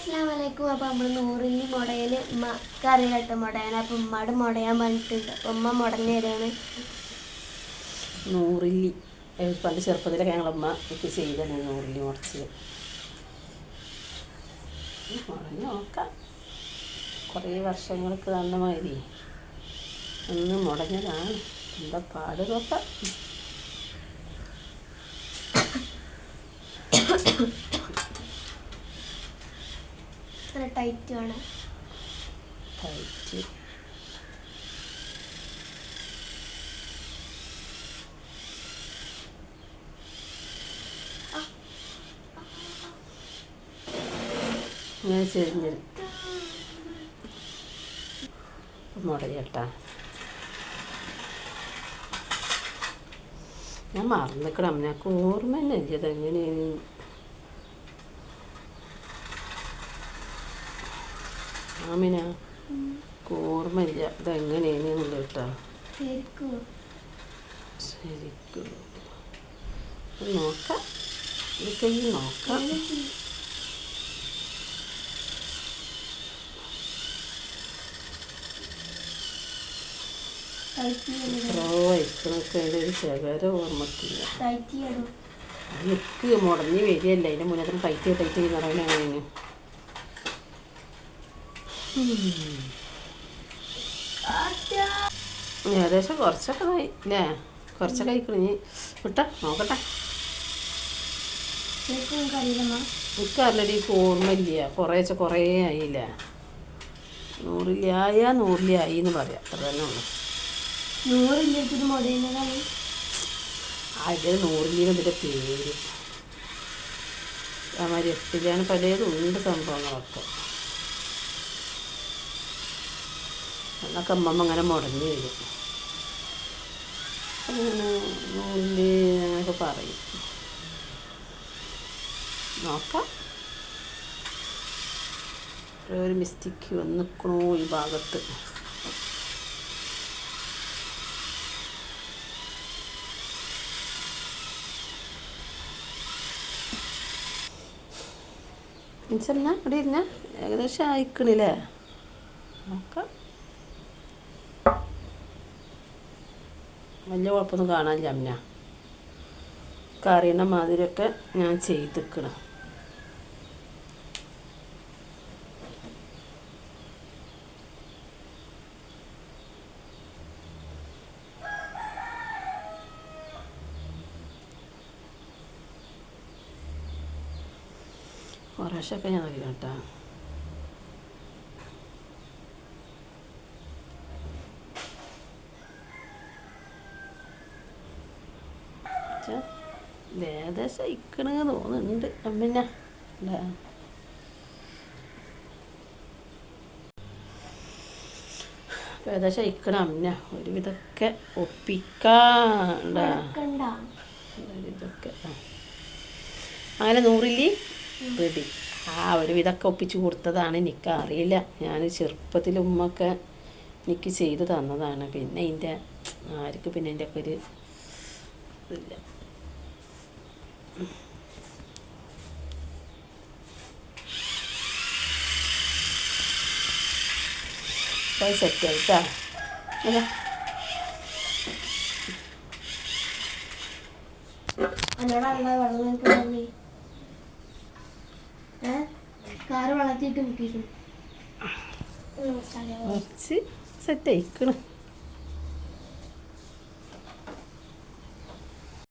അസ്സലാമലൈക്കും. അപ്പോൾ നമ്മൾ നൂറിന് മുടയിൽ ഉമ്മക്ക് അറിയില്ല കേട്ടോ മുടയാൻ. അപ്പം ഉമ്മയുടെ മുടയാൻ പറഞ്ഞിട്ടുണ്ട്. അപ്പം ഉമ്മ മുടഞ്ഞു തരാണ്. നൂറില്ലി പണ്ട് ചെറുപ്പത്തിലൊക്കെ ഞങ്ങളമ്മ ഒക്കെ ചെയ്തത് നൂറില്ലി മുടച്ച് മുടഞ്ഞ് നോക്കാം. കുറേ വർഷങ്ങൾക്ക് തന്ന മാതിരി ഒന്ന് മുടഞ്ഞതാണ്. എന്താ പാട് നോക്കാം. ടൈറ്റ് വേണം. ടൈറ്റ് ഇങ്ങനെ ചെരിഞ്ഞ് മുടയട്ടാ. ഞാൻ മറന്നിക്കണം. ഞങ്ങൾക്ക് ഓർമ്മ തന്നെ ഇല്ലത് എങ്ങനെയാണ്. ആമിന ഓർമ്മയില്ല ഇതെങ്ങനെയാണെന്നുള്ള കേട്ടോ. ശരിക്കും നോക്കാം. ഇതൊക്കെ നോക്കാം. വയ്ക്കണൊക്കെ അതിൻ്റെ ഒരു ശകരം ഓർമ്മക്കില്ല. എനിക്ക് മുടഞ്ഞ് വരികയല്ല. അതിൻ്റെ മുന്നേ ടൈറ്റ് ചെയ്യുന്ന പറയുന്നത് ഏകദേശം കുറച്ചൊക്കെ ആയി അല്ലേ? കുറച്ചൊക്കെ കഴിക്കണി വിട്ടാ നോക്കട്ടെ. എനിക്കല്ലടി ഓർമ്മയില്ല. കുറേ ആയില്ല. നൂറിലായി എന്ന് പറയാം. അത്ര തന്നെ ഉള്ളു. അതിൽ നൂറിലിന് ഇതിൻ്റെ പേര് അമാതിരി എട്ടിലാണ് പലതുണ്ട് സംഭവങ്ങളൊക്കെ. എന്നൊക്കെ അമ്മമ്മ അങ്ങനെ മുടങ്ങി വരും. അങ്ങനെ നൂറില് അങ്ങനെയൊക്കെ പറയും. നോക്കാം. ഒരു മിസ്റ്റേക്ക് വന്നിക്കണോ ഈ ഭാഗത്ത്. മിനിച്ചല്ല ഇവിടെ ഇരുന്ന ഏകദേശം അയക്കണില്ലേ? നോക്കാം. വലിയ കുഴപ്പമൊന്നും കാണാനില്ല. അമ്മ കറിയണ മാതിരിയൊക്കെ ഞാൻ ചെയ്തിക്കണം. കുറേശ്ശൊക്കെ ഞാൻ നോക്കി കേട്ടോ. ഏകദേശം ഇക്കണെന്ന് തോന്നുന്നുണ്ട് അമ്മിന്നെ അല്ലേ? അപ്പം ഏകദേശം ഇക്കണം അമ്മിന. ഒരുവിധമൊക്കെ ഒപ്പിക്കണ്ട ഒരുവിധമൊക്കെ. അങ്ങനെ നൂറില്ലി റെഡി. ഒരുവിധമൊക്കെ ഒപ്പിച്ച് കൊടുത്തതാണ്. എനിക്കറിയില്ല. ഞാൻ ചെറുപ്പത്തിൽ ഉമ്മൊക്കെ എനിക്ക് ചെയ്ത് തന്നതാണ്. പിന്നെ അതിൻ്റെ ആർക്ക് പിന്നെ അതിൻ്റെ ഒക്കെ ഒരു ഇതില്ല. സെറ്റ് ആയിട്ടാ. കുറച്ച് സെറ്റ് ആയിക്കണം.